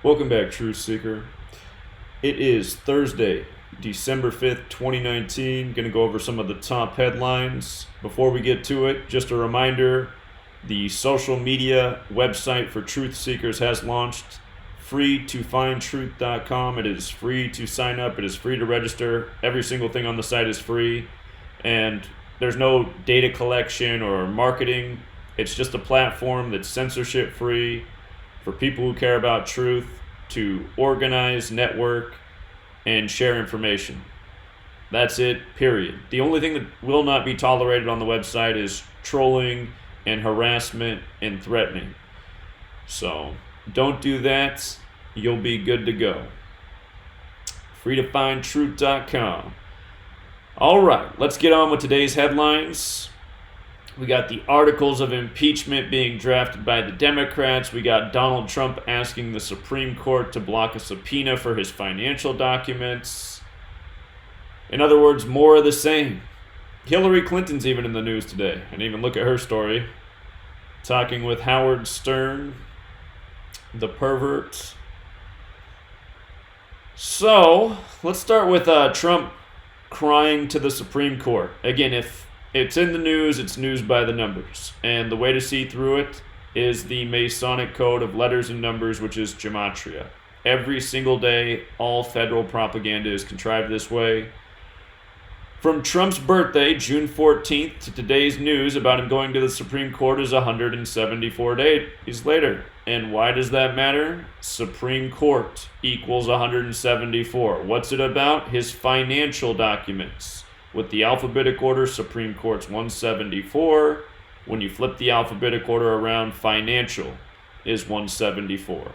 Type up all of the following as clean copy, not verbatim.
Welcome back, Truth Seeker. It is Thursday, December 5th, 2019. Going to go over some of the top headlines. Before we get to it, just a reminder the social media website for Truth Seekers has launched. Free2findtruth.com. It is free to sign up, it is free to register. Every single thing on the site is free, and there's no data collection or marketing. It's just a platform that's censorship free for people who care about truth to organize, network, and share information. That's it, period. The only thing that will not be tolerated on the website is trolling and harassment and threatening. So don't do that. You'll be good to go. Freetofindtruth.com. All right, let's get on with today's headlines. We got the articles of impeachment being drafted by the Democrats. We got Donald Trump asking the Supreme Court to block a subpoena for his financial documents. In other words, more of the same. Hillary Clinton's even in the news today. And even look at her story. Talking with Howard Stern, the pervert. So, let's start with Trump crying to the Supreme Court. Again, if it's in the news, it's news by the numbers. And the way to see through it is the Masonic code of letters and numbers, which is gematria. Every single day, all federal propaganda is contrived this way. From Trump's birthday, June 14th, to today's news about him going to the Supreme Court is 174 days later. And why does that matter? Supreme Court equals 174. What's it about? His financial documents. With the alphabetic order, Supreme Court's 174. When you flip the alphabetic order around, financial is 174.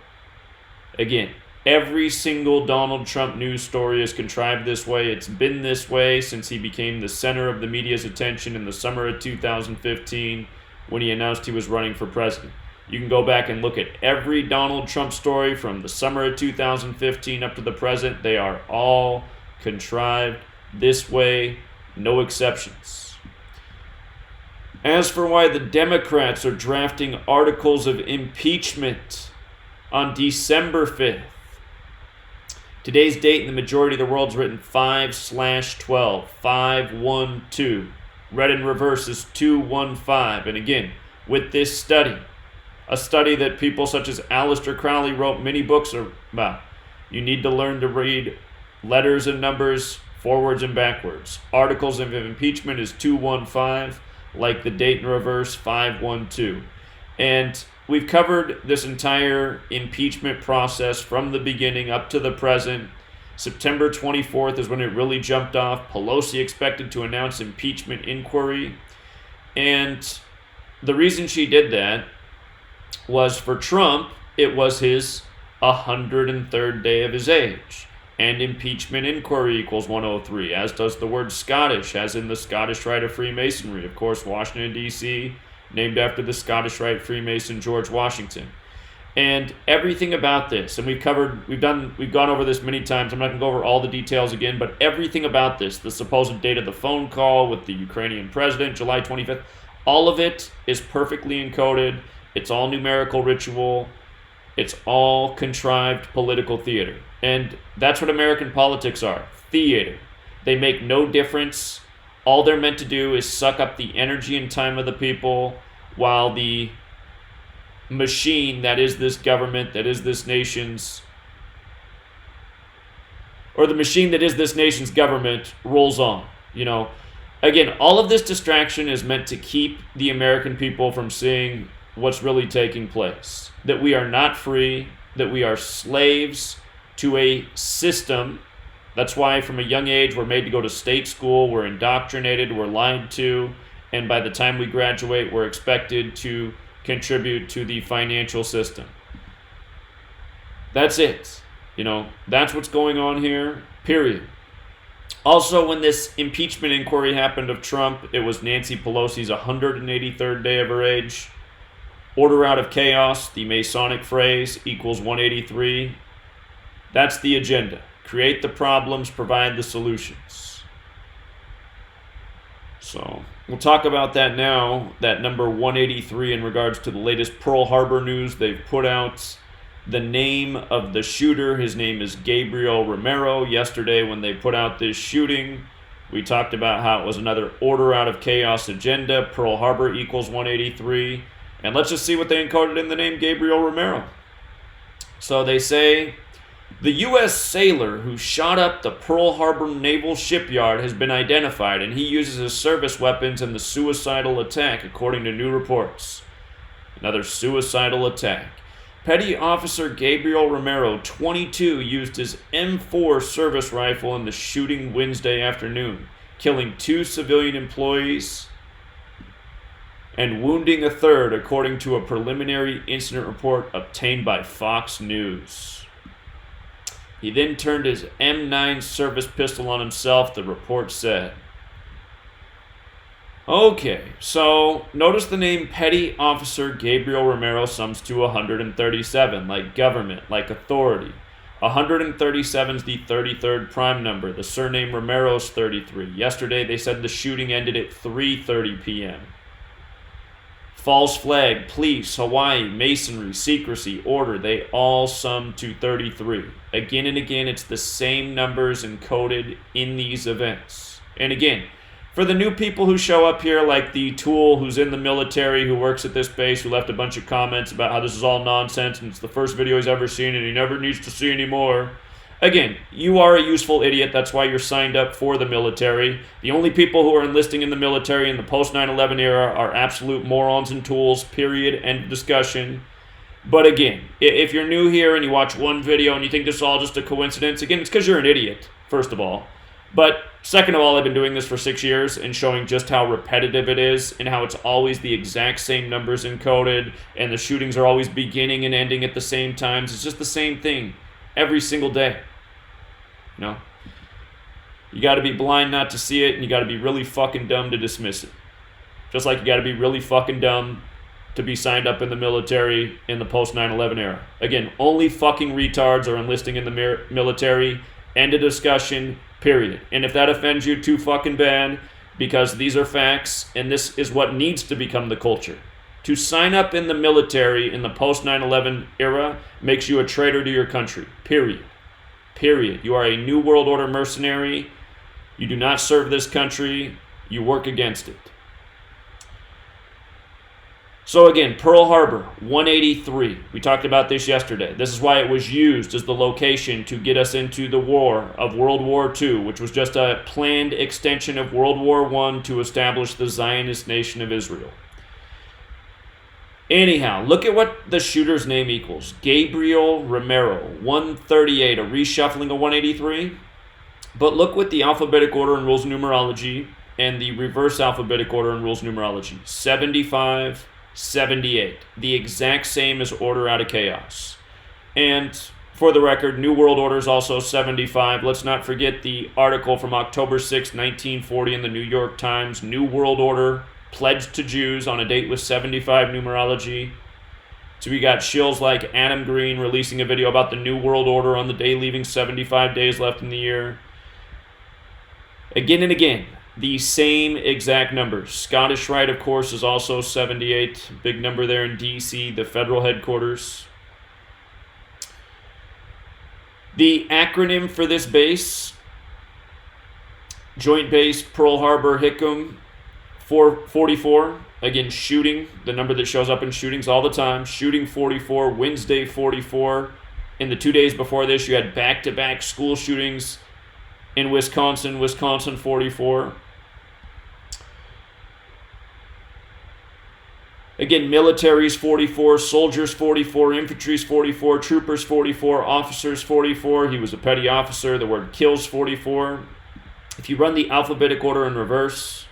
Again, every single Donald Trump news story is contrived this way. It's been this way since he became the center of the media's attention in the summer of 2015 when he announced he was running for president. You can go back and look at every Donald Trump story from the summer of 2015 up to the present. They are all contrived this way, no exceptions. As for why the Democrats are drafting articles of impeachment on December 5th, today's date in the majority of the world's written 5/12, 512. Read in reverse is 215. And again, with this study, a study that people such as Aleister Crowley wrote many books about, you need to learn to read letters and numbers forwards and backwards. Articles of impeachment is 215, like the date in reverse, 512. And we've covered this entire impeachment process from the beginning up to the present. September 24th is when it really jumped off. Pelosi expected to announce impeachment inquiry. And the reason she did that was for Trump, it was his 103rd day of his age. And impeachment inquiry equals 103, as does the word Scottish, as in the Scottish Rite of Freemasonry. Of course, Washington, D.C., named after the Scottish Rite Freemason George Washington. And everything about this, and we've gone over this many times. I'm not going to go over all the details again, but everything about this, the supposed date of the phone call with the Ukrainian president, July 25th, all of it is perfectly encoded. It's all numerical ritual. It's all contrived political theater. And that's what American politics are, theater. They make no difference. All they're meant to do is suck up the energy and time of the people while the machine that is this government, that is this nation's, or the machine that is this nation's government rolls on. Again, all of this distraction is meant to keep the American people from seeing what's really taking place. That we are not free, that we are slaves to a system. That's why from a young age we're made to go to state school, we're indoctrinated, we're lied to, and by the time we graduate we're expected to contribute to the financial system. That's it. That's what's going on here, period. Also, when this impeachment inquiry happened of Trump, it was Nancy Pelosi's 183rd day of her age. Order out of chaos, the Masonic phrase, equals 183. That's the agenda. Create the problems, provide the solutions. So, we'll talk about that now, that number 183 in regards to the latest Pearl Harbor news they've put out. the name of the shooter. His name is Gabriel Romero. Yesterday, when they put out this shooting, we talked about how it was another order out of chaos agenda. Pearl Harbor equals 183. And let's just see what they encoded in the name Gabriel Romero. So they say, the U.S. sailor who shot up the Pearl Harbor Naval Shipyard has been identified, and he uses his service weapons in the suicidal attack, according to new reports. Another suicidal attack. Petty Officer Gabriel Romero, 22, used his M4 service rifle in the shooting Wednesday afternoon, killing 2 civilian employees and wounding a third, according to a preliminary incident report obtained by Fox News. He then turned his M9 service pistol on himself, the report said. Okay, so notice the name Petty Officer Gabriel Romero sums to 137, like government, like authority. 137 is the 33rd prime number. The surname Romero's 33. Yesterday they said the shooting ended at 3:30 p.m. False flag, police, Hawaii, masonry, secrecy, order, they all sum to 33. Again and again, it's the same numbers encoded in these events. And again, for the new people who show up here, like the tool who's in the military, who works at this base, who left a bunch of comments about how this is all nonsense and it's the first video he's ever seen and he never needs to see any more. Again, you are a useful idiot. That's why you're signed up for the military. The only people who are enlisting in the military in the post-9/11 era are absolute morons and tools, period, end of discussion. But again, if you're new here and you watch one video and you think this is all just a coincidence, again, it's because you're an idiot, first of all. But second of all, I've been doing this for 6 years and showing just how repetitive it is and how it's always the exact same numbers encoded and the shootings are always beginning and ending at the same times. It's just the same thing every single day. You know? You got to be blind not to see it, and you got to be really fucking dumb to dismiss it. Just like you got to be really fucking dumb to be signed up in the military in the post-9/11 era. Again, only fucking retards are enlisting in the military. End of discussion, period. And if that offends you, too fucking bad, because these are facts, and this is what needs to become the culture. To sign up in the military in the post-9/11 era makes you a traitor to your country, period. Period. You are a New World Order mercenary. You do not serve this country. You work against it. So again, Pearl Harbor, 183. We talked about this yesterday. This is why it was used as the location to get us into the war of World War II, which was just a planned extension of World War I to establish the Zionist nation of Israel. Anyhow, look at what the shooter's name equals. Gabriel Romero, 138, a reshuffling of 183. But look what the alphabetic order and rules of numerology and the reverse alphabetic order and rules of numerology. 75, 78. The exact same as order out of chaos. And for the record, New World Order is also 75. Let's not forget the article from October 6, 1940 in the New York Times. New World Order pledged to Jews on a date with 75 numerology. So we got shills like Adam Green releasing a video about the New World Order on the day leaving 75 days left in the year. Again and again, the same exact numbers. Scottish Rite, of course, is also 78. Big number there in D.C., the federal headquarters. The acronym for this base, Joint Base Pearl Harbor Hickam, 44, again, shooting, the number that shows up in shootings all the time. Shooting 44, Wednesday 44. In the 2 days before this, you had back-to-back school shootings in Wisconsin 44. Again, military's 44, soldiers 44, infantry's 44, troopers 44, officers 44. He was a petty officer. The word kills 44. If you run the alphabetic order in reverse,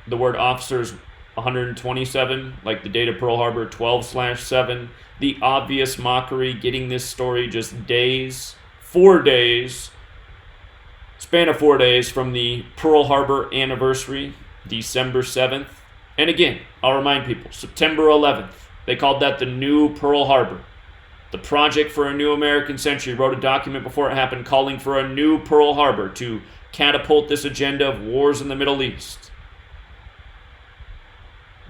the word officer is 127, like the date of Pearl Harbor, 12/7. The obvious mockery, getting this story just days, 4 days, span of 4 days from the Pearl Harbor anniversary, December 7th. And again, I'll remind people, September 11th, they called that the new Pearl Harbor. The Project for a New American Century wrote a document before it happened calling for a new Pearl Harbor to catapult this agenda of wars in the Middle East.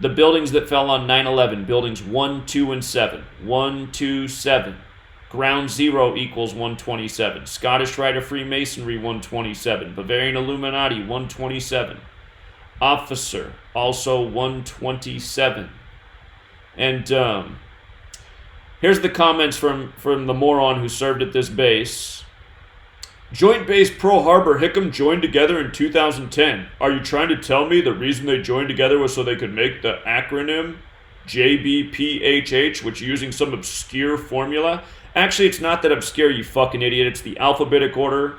The buildings that fell on 9/11, buildings 1, 2, and 7. 1, 2, 7. Ground Zero equals 127. Scottish Rite of Freemasonry, 127. Bavarian Illuminati, 127. Officer, also 127. And here's the comments from the moron who served at this base. Joint Base Pearl Harbor Hickam joined together in 2010. Are you trying to tell me the reason they joined together was so they could make the acronym JBPHH, which using some obscure formula? Actually, it's not that obscure, you fucking idiot. It's the alphabetic order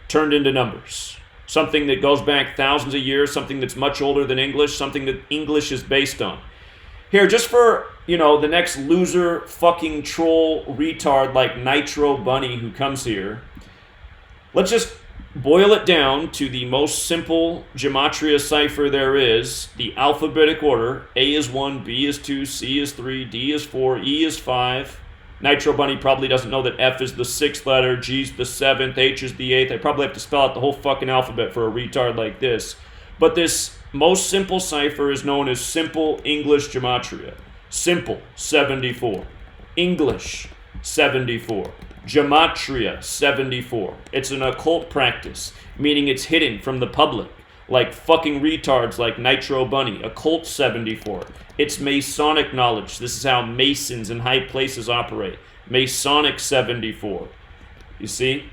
turned into numbers. Something that goes back thousands of years, something that's much older than English, something that English is based on. Here, just for, the next loser, fucking troll, retard like Nitro Bunny who comes here, let's just boil it down to the most simple gematria cipher there is, the alphabetic order. A is 1, B is 2, C is 3, D is 4, E is 5. Nitro Bunny probably doesn't know that F is the 6th letter, G's the 7th, H is the 8th. I probably have to spell out the whole fucking alphabet for a retard like this. But this most simple cipher is known as simple English gematria. Simple, 74. English, 74. Gematria, 74. It's an occult practice, meaning it's hidden from the public, like fucking retards like Nitro Bunny. Occult, 74. It's Masonic knowledge. This is how Masons in high places operate. Masonic, 74. You see?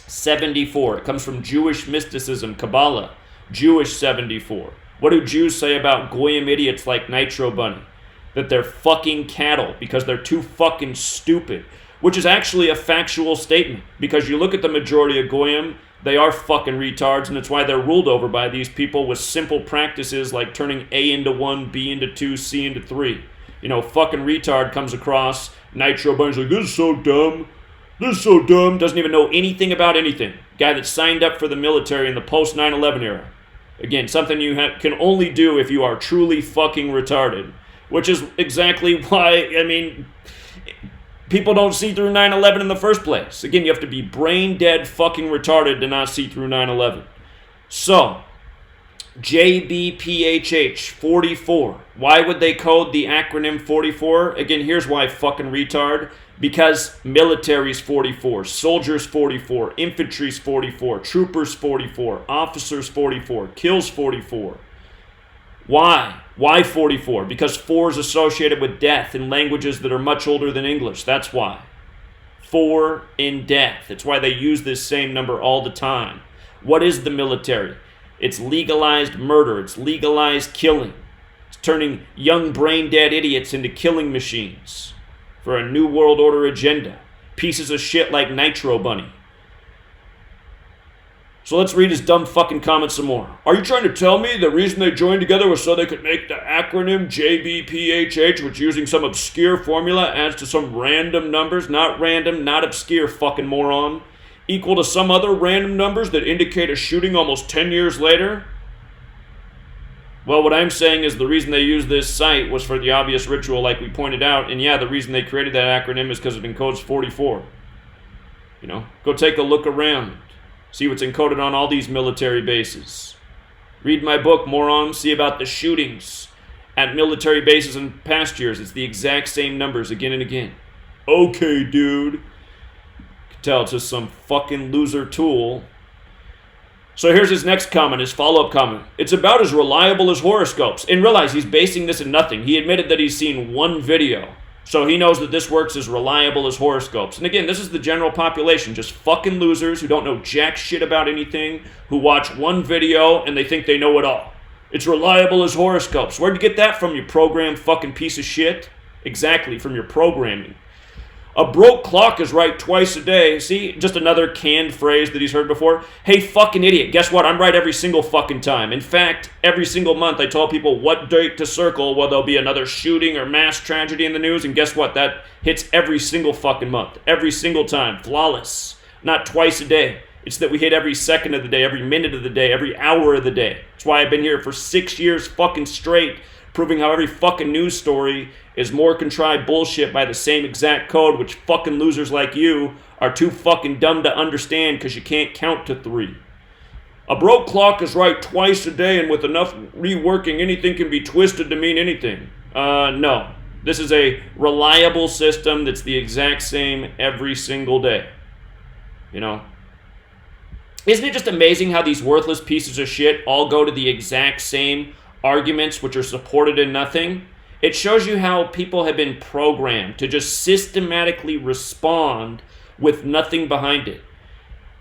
74. It comes from Jewish mysticism, Kabbalah. Jewish, 74. What do Jews say about goyim idiots like Nitro Bunny? That they're fucking cattle because they're too fucking stupid. Which is actually a factual statement, because you look at the majority of goyim, they are fucking retards, and it's why they're ruled over by these people with simple practices like turning A into 1, B into 2, C into 3. Fucking retard comes across, Nitro Bunny's like, this is so dumb, doesn't even know anything about anything. Guy that signed up for the military in the post 9/11 era. Again, something you can only do if you are truly fucking retarded, which is exactly why, people don't see through 9/11 in the first place. Again, you have to be brain dead fucking retarded to not see through 9/11. So, JBPHH 44. Why would they code the acronym 44? Again, here's why, fucking retard. Because military's 44, soldiers 44, infantry's 44, troopers 44, officers 44, kills 44. Why? Why 44? Because 4 is associated with death in languages that are much older than English. That's why. 4 in death. That's why they use this same number all the time. What is the military? It's legalized murder. It's legalized killing. It's turning young brain-dead idiots into killing machines for a New World Order agenda. Pieces of shit like Nitro Bunny. So let's read his dumb fucking comments some more. Are you trying to tell me the reason they joined together was so they could make the acronym JBPHH, which using some obscure formula adds to some random numbers, not random, not obscure, fucking moron, equal to some other random numbers that indicate a shooting almost 10 years later? Well, what I'm saying is the reason they used this site was for the obvious ritual like we pointed out, and yeah, the reason they created that acronym is because it encodes 44. Go take a look around. See what's encoded on all these military bases. Read my book, moron. See about the shootings at military bases in past years. It's the exact same numbers again and again. Okay, dude. You can tell it's just some fucking loser tool. So here's his next comment, his follow-up comment. It's about as reliable as horoscopes. And realize he's basing this in nothing. He admitted that he's seen one video. So he knows that this works as reliable as horoscopes. And again, this is the general population, just fucking losers who don't know jack shit about anything, who watch one video and they think they know it all. It's reliable as horoscopes. Where'd you get that from, you program fucking piece of shit? Exactly, from your programming. A broke clock is right twice a day. See, just another canned phrase that he's heard before. Hey, fucking idiot, guess what? I'm right every single fucking time. In fact, every single month I tell people what date to circle where there'll be another shooting or mass tragedy in the news, and guess what? That hits every single fucking month. Every single time. Flawless. Not twice a day. It's that we hit every second of the day, every minute of the day, every hour of the day. That's why I've been here for 6 years fucking straight, proving how every fucking news story is more contrived bullshit by the same exact code, which fucking losers like you are too fucking dumb to understand because you can't count to 3. A broke clock is right twice a day, and with enough reworking, anything can be twisted to mean anything. No. This is a reliable system that's the exact same every single day. You know? Isn't it just amazing how these worthless pieces of shit all go to the exact same arguments which are supported in nothing? It shows you how people have been programmed to just systematically respond with nothing behind it.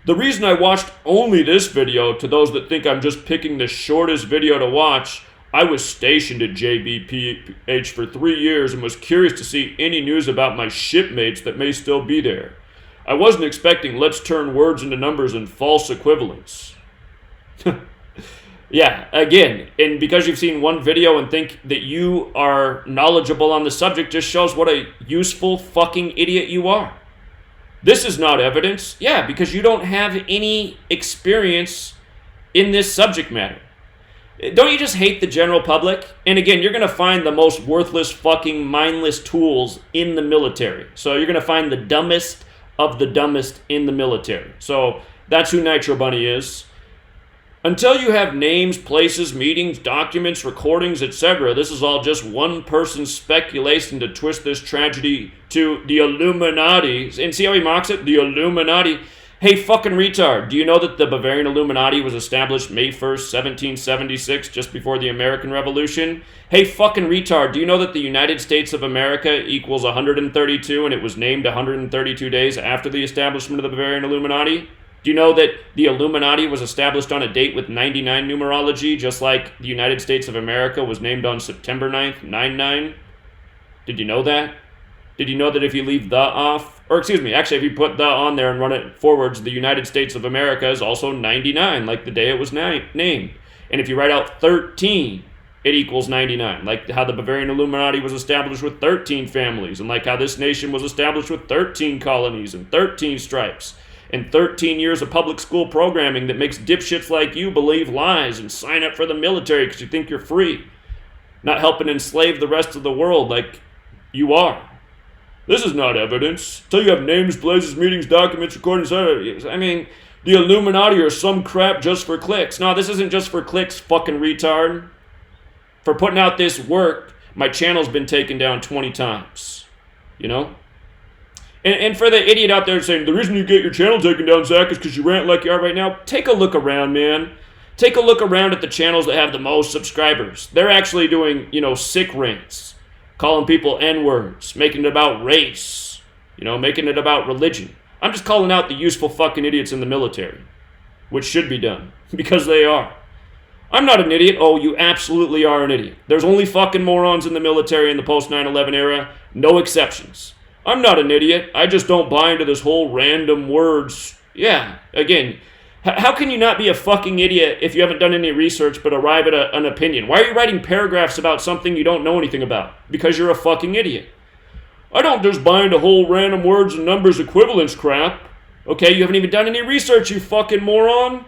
The reason I watched only this video, to those that think I'm just picking the shortest video to watch, I was stationed at JBPH for 3 years and was curious to see any news about my shipmates that may still be there. I wasn't expecting let's turn words into numbers and false equivalence. Yeah, again, and because you've seen one video and think that you are knowledgeable on the subject just shows what a useful fucking idiot you are. This is not evidence. Yeah, because you don't have any experience in this subject matter. Don't you just hate the general public? And again, you're going to find the most worthless, fucking mindless tools in the military. So you're going to find the dumbest of the dumbest in the military. So that's who Nitro Bunny is. Until you have names, places, meetings, documents, recordings, etc., this is all just one person's speculation to twist this tragedy to the Illuminati. And see how he mocks it? The Illuminati. Hey, fucking retard, do you know that the Bavarian Illuminati was established May 1st, 1776, just before the American Revolution? Hey, fucking retard, do you know that the United States of America equals 132 and it was named 132 days after the establishment of the Bavarian Illuminati? Do you know that the Illuminati was established on a date with 99 numerology, just like the United States of America was named on September 9th, 99? Did you know that? Did you know that if you leave the off, or excuse me, actually if you put the on there and run it forwards, the United States of America is also 99, like the day it was named. And if you write out 13, it equals 99, like how the Bavarian Illuminati was established with 13 families, and like how this nation was established with 13 colonies and 13 stripes. And 13 years of public school programming that makes dipshits like you believe lies and sign up for the military because you think you're free. Not helping enslave the rest of the world like you are. This is not evidence. Until you have names, places, meetings, documents, recordings, I mean, the Illuminati are some crap just for clicks. No, this isn't just for clicks, fucking retard. For putting out this work, my channel's been taken down 20 times. You know? And for the idiot out there saying, the reason you get your channel taken down, Zach, is because you rant like you are right now, take a look around, man. Take a look around at the channels that have the most subscribers. They're actually doing, sick rants, calling people N-words, making it about race, making it about religion. I'm just calling out the useful fucking idiots in the military, which should be done, because they are. I'm not an idiot. Oh, you absolutely are an idiot. There's only fucking morons in the military in the post-9/11 era, no exceptions. I'm not an idiot. I just don't buy into this whole random words. Yeah, again, how can you not be a fucking idiot if you haven't done any research but arrive at an opinion? Why are you writing paragraphs about something you don't know anything about? Because you're a fucking idiot. I don't just buy into whole random words and numbers equivalence crap. Okay, you haven't even done any research, you fucking moron.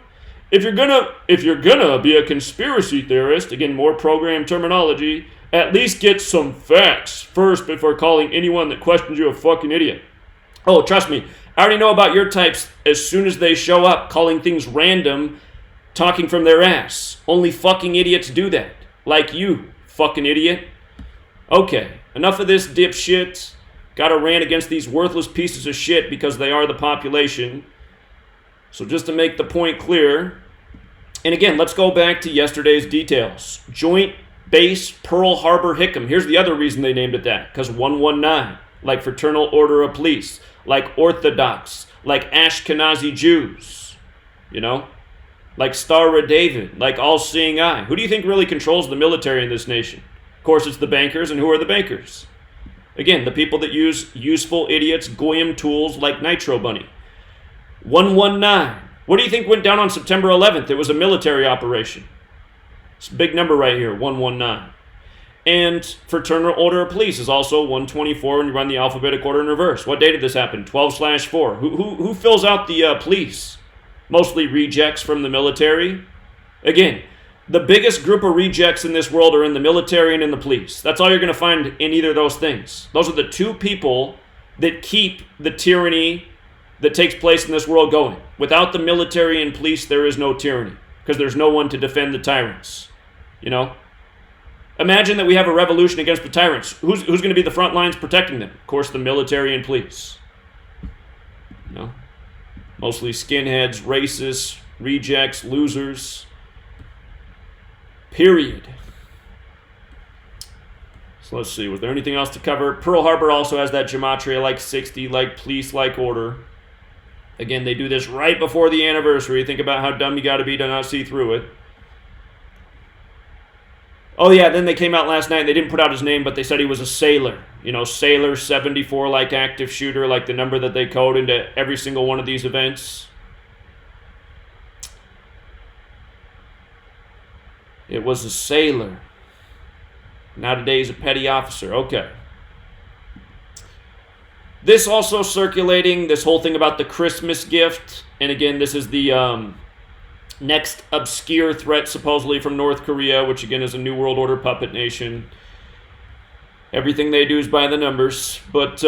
If you're gonna be a conspiracy theorist, again, more program terminology, at least get some facts first before calling anyone that questions you a fucking idiot. Oh, trust me, I already know about your types as soon as they show up, calling things random, talking from their ass. Only fucking idiots do that. Like you, fucking idiot. Okay, enough of this dipshit. Gotta rant against these worthless pieces of shit because they are the population. So just to make the point clear, and again, let's go back to yesterday's details. Joint Base Pearl Harbor Hickam. Here's the other reason they named it that. Because 119, like Fraternal Order of Police, like Orthodox, like Ashkenazi Jews, like Star of David, like All-Seeing Eye. Who do you think really controls the military in this nation? Of course, it's the bankers, and who are the bankers? Again, the people that use useful idiots, goyim tools like Nitro Bunny. 119. What do you think went down on September 11th? It was a military operation. It's a big number right here, 119. And Fraternal Order of Police is also 124 when you run the alphabetic order in reverse. What day did this happen? 12/4. Who fills out the police? Mostly rejects from the military. Again, the biggest group of rejects in this world are in the military and in the police. That's all you're going to find in either of those things. Those are the two people that keep the tyranny that takes place in this world going. Without the military and police, there is no tyranny because there's no one to defend the tyrants. Imagine that we have a revolution against the tyrants. Who's going to be the front lines protecting them? Of course, the military and police. You know, mostly skinheads, racists, rejects, losers. Period. So let's see. Was there anything else to cover? Pearl Harbor also has that gematria like 60, like police, like order. Again, they do this right before the anniversary. Think about how dumb you got to be to not see through it. Oh, yeah, then they came out last night and they didn't put out his name, but they said he was a sailor. You know, sailor 74, like active shooter, like the number that they code into every single one of these events. It was a sailor. Now today he's a petty officer. Okay. This also circulating, this whole thing about the Christmas gift. And again, this is the next obscure threat supposedly from North Korea, which again is a New World Order puppet nation. Everything they do is by the numbers. But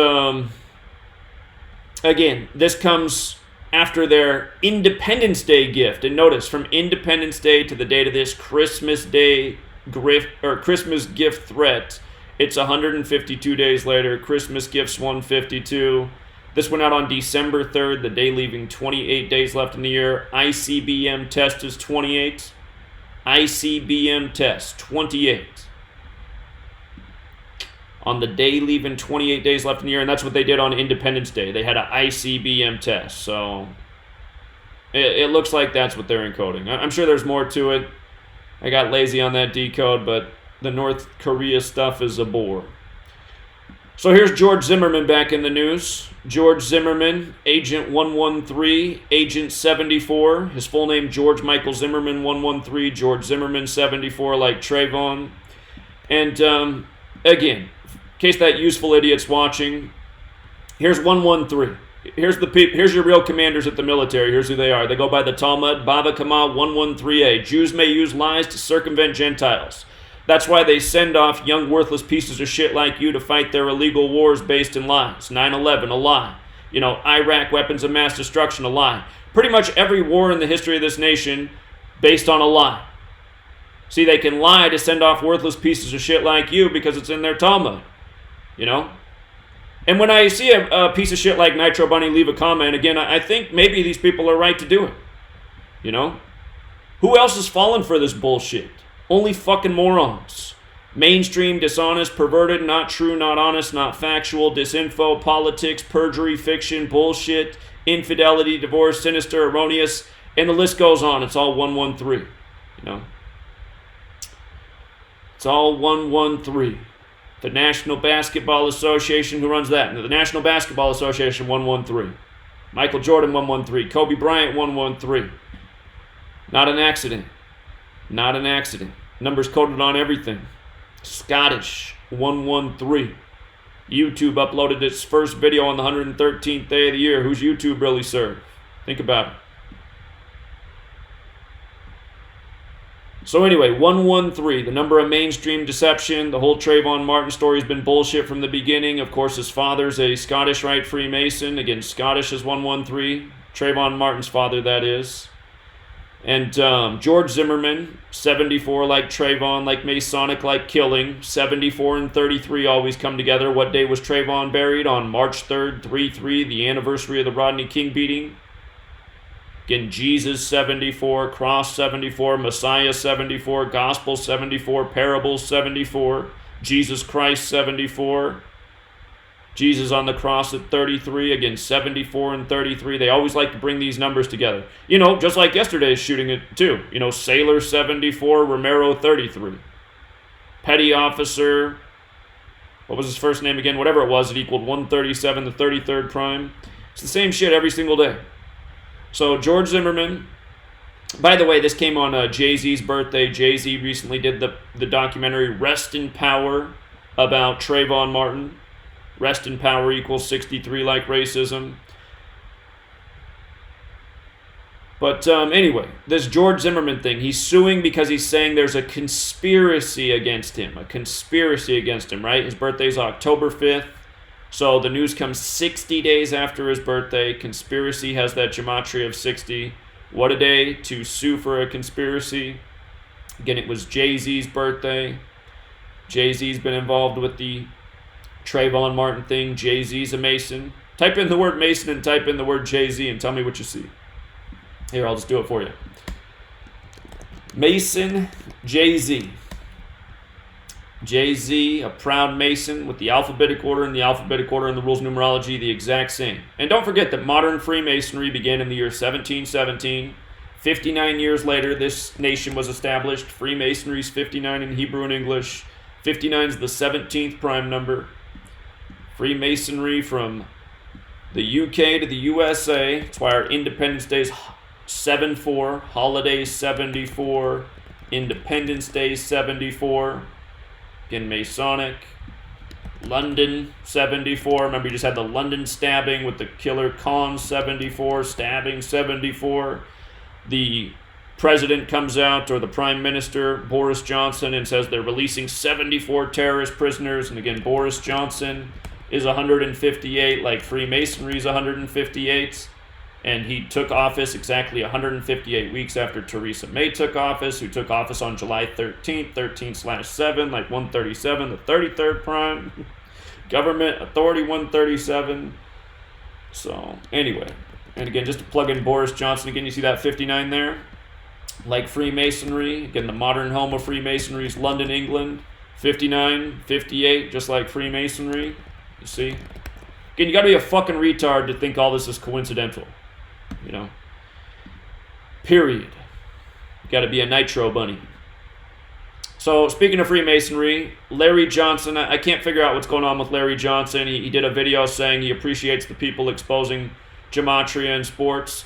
again, this comes after their Independence Day gift. And notice, from Independence Day to the date of this Christmas Day Christmas gift threat, it's 152 days later. Christmas gifts 152. This went out on December 3rd, the day leaving 28 days left in the year. ICBM test is 28. ICBM test, 28. On the day leaving 28 days left in the year, and that's what they did on Independence Day. They had an ICBM test, so it looks like that's what they're encoding. I'm sure there's more to it. I got lazy on that decode, but the North Korea stuff is a bore. So here's George Zimmerman back in the news. George Zimmerman, Agent 113, Agent 74. His full name, George Michael Zimmerman 113, George Zimmerman 74, like Trayvon. And again, in case that useful idiot's watching, here's 113. Here's your real commanders at the military. Here's who they are. They go by the Talmud, Bava Kama 113a. Jews may use lies to circumvent Gentiles. That's why they send off young worthless pieces of shit like you to fight their illegal wars based in lies. 9/11, a lie. You know, Iraq, weapons of mass destruction, a lie. Pretty much every war in the history of this nation based on a lie. See, they can lie to send off worthless pieces of shit like you because it's in their Talmud. You know? And when I see a piece of shit like Nitro Bunny leave a comment, again, I think maybe these people are right to do it. You know? Who else has fallen for this bullshit? Only fucking morons. Mainstream, dishonest, perverted, not true, not honest, not factual, disinfo, politics, perjury, fiction, bullshit, infidelity, divorce, sinister, erroneous, and the list goes on. It's all 113. You know? It's all 113. The National Basketball Association, who runs that? The National Basketball Association, 113. Michael Jordan, 113. Kobe Bryant, 113. Not an accident. Not an accident. Numbers coded on everything. Scottish, 113. YouTube uploaded its first video on the 113th day of the year. Who's YouTube really serve? Think about it. So anyway, 113, the number of mainstream deception. The whole Trayvon Martin story has been bullshit from the beginning. Of course, his father's a Scottish Rite Freemason. Again, Scottish is 113. Trayvon Martin's father, that is. And George Zimmerman, 74 like Trayvon, like Masonic, like killing. 74 and 33 always come together. What day was Trayvon buried? On March 3rd, 3/3, the anniversary of the Rodney King beating. Again, Jesus 74, Cross 74, Messiah 74, Gospel 74, Parables 74, Jesus Christ 74, Jesus on the cross at 33, again 74 and 33. They always like to bring these numbers together. You know, just like yesterday's shooting it too. You know, Sailor 74, Romero 33. Petty Officer, what was his first name again? Whatever it was, it equaled 137, the 33rd prime. It's the same shit every single day. So George Zimmerman, by the way, this came on Jay-Z's birthday. Jay-Z recently did the documentary Rest in Power about Trayvon Martin. Rest in Power equals 63 like racism. But anyway, this George Zimmerman thing, he's suing because he's saying there's a conspiracy against him. A conspiracy against him, right? His birthday's October 5th. So the news comes 60 days after his birthday. Conspiracy has that gematria of 60. What a day to sue for a conspiracy. Again, it was Jay-Z's birthday. Jay-Z's been involved with the Trayvon Martin thing. Jay-Z's a Mason. Type in the word Mason and type in the word Jay-Z and tell me what you see. Here, I'll just do it for you. Mason, Jay-Z. Jay-Z, a proud Mason with the alphabetic order and the alphabetic order and the rules of numerology the exact same. And don't forget that modern Freemasonry began in the year 1717. 59 years later, this nation was established. Freemasonry is 59 in Hebrew and English. 59 is the 17th prime number. Freemasonry from the UK to the USA. That's why our Independence Day is 7-4. Holidays 74. Independence Day 74. Again, Masonic. London 74. Remember, you just had the London stabbing with the killer Khan 74. Stabbing 74. The president comes out, or the prime minister, Boris Johnson, and says they're releasing 74 terrorist prisoners. And again, Boris Johnson is 158, like Freemasonry is 158. And he took office exactly 158 weeks after Theresa May took office, who took office on July 13th, 13/7, like 137, the 33rd prime. Government Authority 137. So, anyway. And again, just to plug in Boris Johnson, again, you see that 59 there? Like Freemasonry, again, the modern home of Freemasonry is London, England. 59, 58, just like Freemasonry. You see? Again, you gotta be a fucking retard to think all this is coincidental. You know? Period. You gotta be a nitro bunny. So, speaking of Freemasonry, Larry Johnson, I can't figure out what's going on with Larry Johnson. He did a video saying he appreciates the people exposing gematria in sports.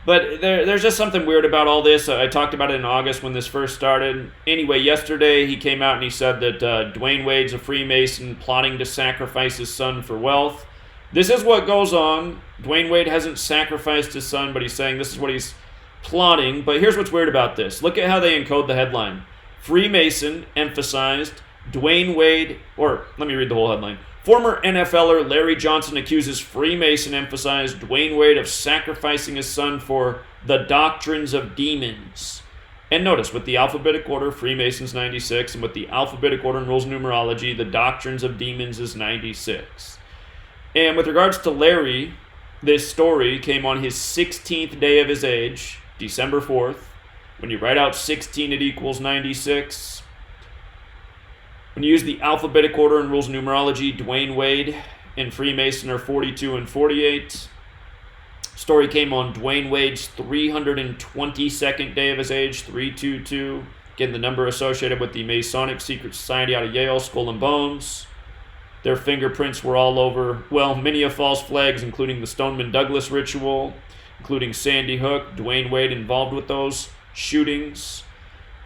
But there's just something weird about all this. I talked about it in August when this first started. Anyway, yesterday he came out and he said that Dwayne Wade's a Freemason plotting to sacrifice his son for wealth. This is what goes on. Dwayne Wade hasn't sacrificed his son, but he's saying this is what he's plotting. But here's what's weird about this. Look at how they encode the headline. Freemason emphasized Dwayne Wade, or let me read the whole headline. Former NFLer Larry Johnson accuses Freemason emphasized Dwayne Wade of sacrificing his son for the doctrines of demons. And notice, with the alphabetic order, Freemasons 96, and with the alphabetic order and rules of numerology, the doctrines of demons is 96. And with regards to Larry, this story came on his 16th day of his age, December 4th. When you write out 16, it equals 96. When you use the alphabetic order and rules of numerology, Dwayne Wade and Freemason are 42 and 48. Story came on Dwayne Wade's 322nd day of his age, 322. Again, the number associated with the Masonic Secret Society out of Yale, Skull and Bones. Their fingerprints were all over, well, many of false flags, including the Stoneman Douglas ritual, including Sandy Hook, Dwayne Wade involved with those shootings.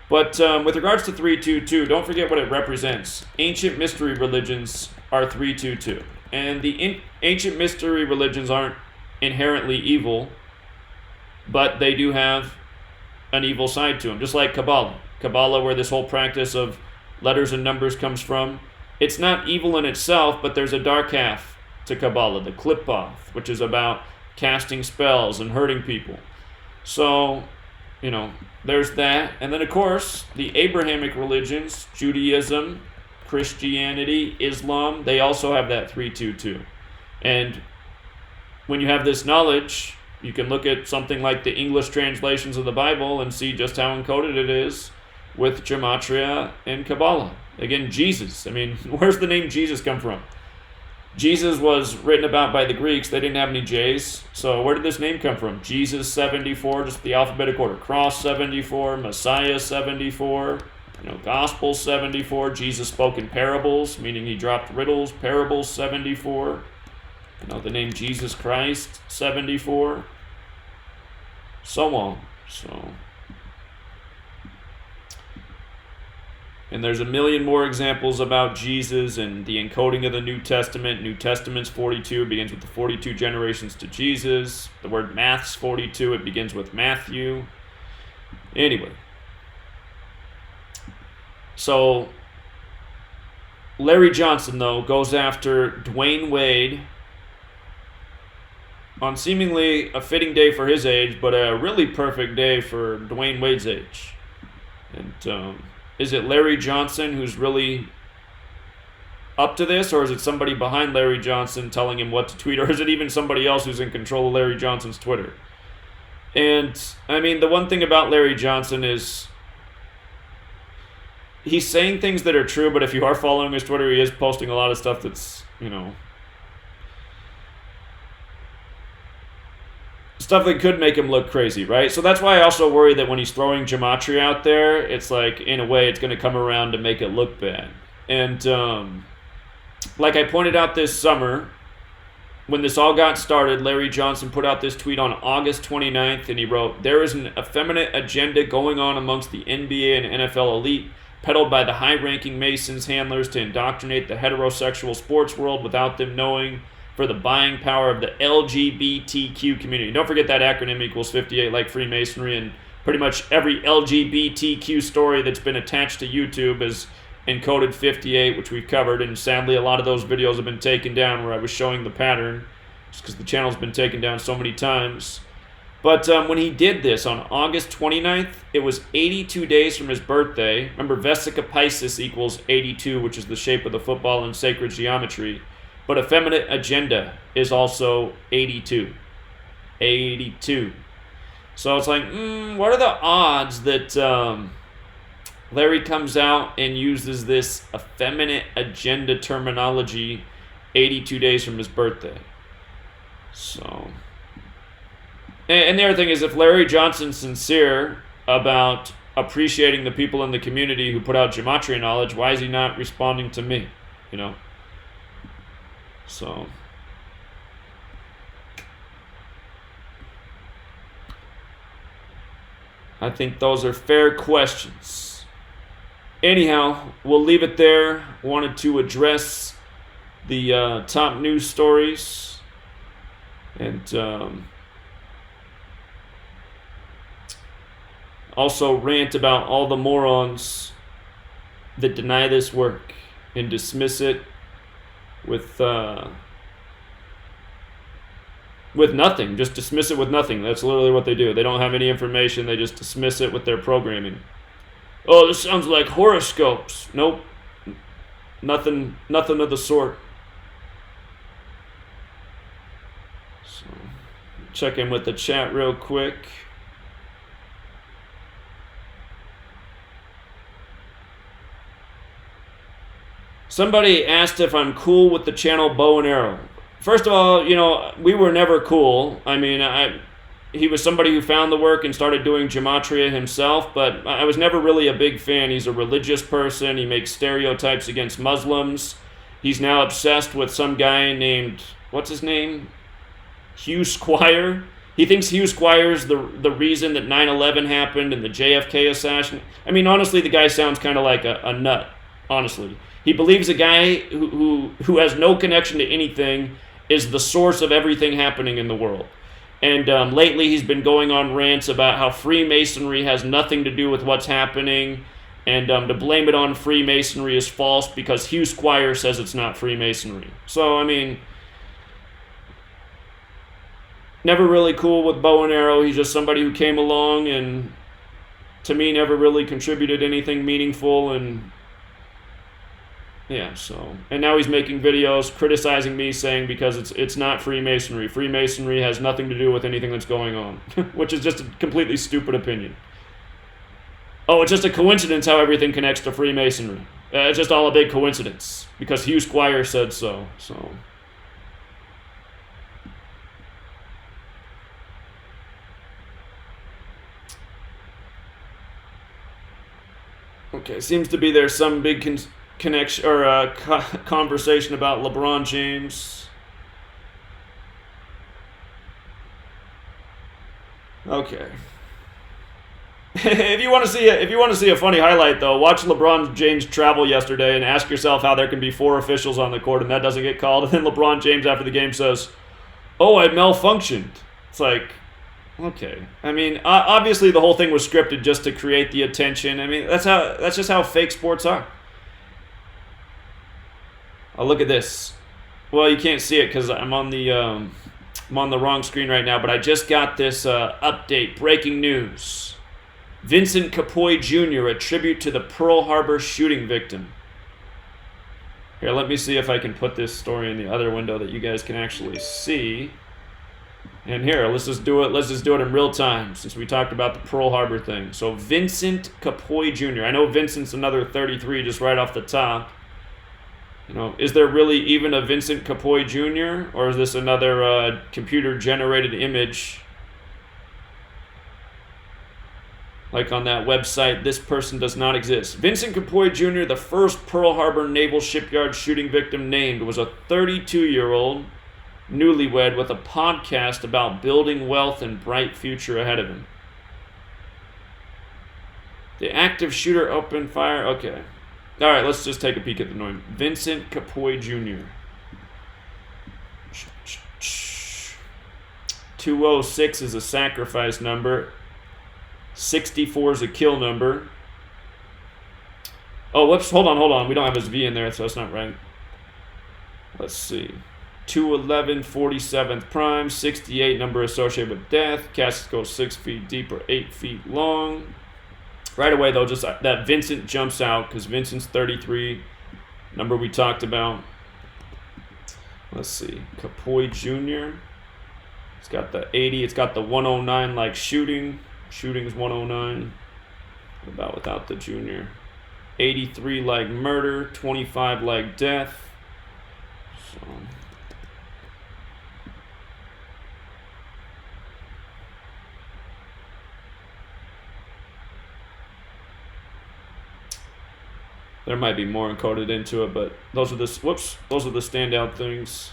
But with regards to 322, don't forget what it represents. Ancient mystery religions are 322. And the ancient mystery religions aren't inherently evil, but they do have an evil side to them, just like Kabbalah. Kabbalah, where this whole practice of letters and numbers comes from, it's not evil in itself, but there's a dark half to Kabbalah, the Klippoth, which is about casting spells and hurting people. So, you know, there's that. And then, of course, the Abrahamic religions, Judaism, Christianity, Islam, they also have that 322. And when you have this knowledge, you can look at something like the English translations of the Bible and see just how encoded it is with Gematria and Kabbalah. Again, Jesus. I mean, where's the name Jesus come from? Jesus was written about by the Greeks. They didn't have any J's. So where did this name come from? Jesus 74, just the alphabetic order. Cross 74, Messiah 74, Gospel 74. Jesus spoke in parables, meaning he dropped riddles. Parables 74. The name Jesus Christ 74. So on. And there's a million more examples about Jesus and the encoding of the New Testament. New Testament's 42. It begins with the 42 generations to Jesus. The word math's 42. It begins with Matthew. Anyway. So, Larry Johnson, though, goes after Dwayne Wade on seemingly a fitting day for his age, but a really perfect day for Dwayne Wade's age. And, is it Larry Johnson who's really up to this, or is it somebody behind Larry Johnson telling him what to tweet, or is it even somebody else who's in control of Larry Johnson's Twitter? And, I mean, the one thing about Larry Johnson is he's saying things that are true, but if you are following his Twitter, he is posting a lot of stuff that's, stuff that could make him look crazy, right? So that's why I also worry that when he's throwing gematria out there, it's like, in a way, it's going to come around to make it look bad. And, like I pointed out this summer, when this all got started, Larry Johnson put out this tweet on August 29th, and he wrote, "There is an effeminate agenda going on amongst the NBA and NFL elite, peddled by the high-ranking Masons handlers to indoctrinate the heterosexual sports world without them knowing, for the buying power of the LGBTQ community." Don't forget that acronym equals 58, like Freemasonry, and pretty much every LGBTQ story that's been attached to YouTube is encoded 58, which we've covered, and sadly a lot of those videos have been taken down where I was showing the pattern, just because the channel's been taken down so many times. But when he did this on August 29th, it was 82 days from his birthday. Remember, Vesica Piscis equals 82, which is the shape of the football in sacred geometry. But effeminate agenda is also 82. 82. So it's like, what are the odds that Larry comes out and uses this effeminate agenda terminology 82 days from his birthday? So, and the other thing is, if Larry Johnson's sincere about appreciating the people in the community who put out gematria knowledge, why is he not responding to me? So, I think those are fair questions. Anyhow, we'll leave it there. Wanted to address the top news stories and also rant about all the morons that deny this work and dismiss it with nothing. Just dismiss it with nothing. That's literally what they do. They don't have any information. They just dismiss it with their programming. Oh, this sounds like horoscopes. Nope. Nothing of the sort. So, check in with the chat real quick. Somebody asked if I'm cool with the channel Bow and Arrow. First of all, we were never cool. I mean, he was somebody who found the work and started doing gematria himself, but I was never really a big fan. He's a religious person. He makes stereotypes against Muslims. He's now obsessed with some guy named, what's his name? Hugh Squire. He thinks Hugh Squire's the reason that 9/11 happened and the JFK assassination. I mean, honestly, the guy sounds kind of like a nut, honestly. He believes a guy who has no connection to anything is the source of everything happening in the world. And lately he's been going on rants about how Freemasonry has nothing to do with what's happening, and to blame it on Freemasonry is false because Hugh Squire says it's not Freemasonry. So, I mean, never really cool with Bow and Arrow. He's just somebody who came along and, to me, never really contributed anything meaningful, and yeah, so, and now he's making videos criticizing me, saying because it's not Freemasonry. Freemasonry has nothing to do with anything that's going on, which is just a completely stupid opinion. Oh, it's just a coincidence how everything connects to Freemasonry. It's just all a big coincidence because Hugh Squire said so. So, okay, seems to be there's some big connection or conversation about LeBron James. Okay. If you want to see a funny highlight though, watch LeBron James travel yesterday and ask yourself how there can be 4 officials on the court and that doesn't get called. And then LeBron James after the game says, "Oh, I malfunctioned." It's like, okay. I mean, obviously the whole thing was scripted just to create the attention. I mean, that's just how fake sports are. Oh, look at this. Well, you can't see it because I'm on the wrong screen right now, but I just got this update. Breaking news. Vincent Capoy Jr., a tribute to the Pearl Harbor shooting victim. Here, let me see if I can put this story in the other window that you guys can actually see. And here, let's just do it. Let's just do it in real time since we talked about the Pearl Harbor thing. So Vincent Capoy Jr. I know Vincent's another 33 just right off the top. You know, is there really even a Vincent Capoy Jr. or is this another computer-generated image? Like on that website, this person does not exist. Vincent Capoy Jr., the first Pearl Harbor Naval Shipyard shooting victim named, was a 32-year-old newlywed with a podcast about building wealth and bright future ahead of him. The active shooter opened fire. Okay. All right, let's just take a peek at the name. Vincent Capoy Jr. 206 is a sacrifice number. 64 is a kill number. Oh, whoops. Hold on. We don't have his V in there, so that's not right. Let's see. 211, 47th prime, 68, number associated with death. Casket goes 6 feet deep or 8 feet long. Right away, though, just that Vincent jumps out because Vincent's 33, number we talked about. Let's see. Capoy Jr. It's got the 80. It's got the 109 like shooting. Shooting's 109. What about without the junior? 83 like murder, 25 like death. So... there might be more encoded into it, but those are the standout things.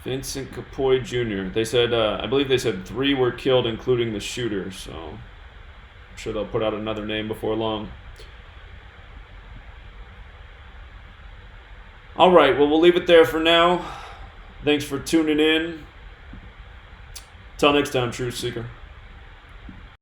Vincent Capoy Jr. They said, I believe they said 3 were killed, including the shooter. So I'm sure they'll put out another name before long. All right, well, we'll leave it there for now. Thanks for tuning in. Till next time, Truth Seeker.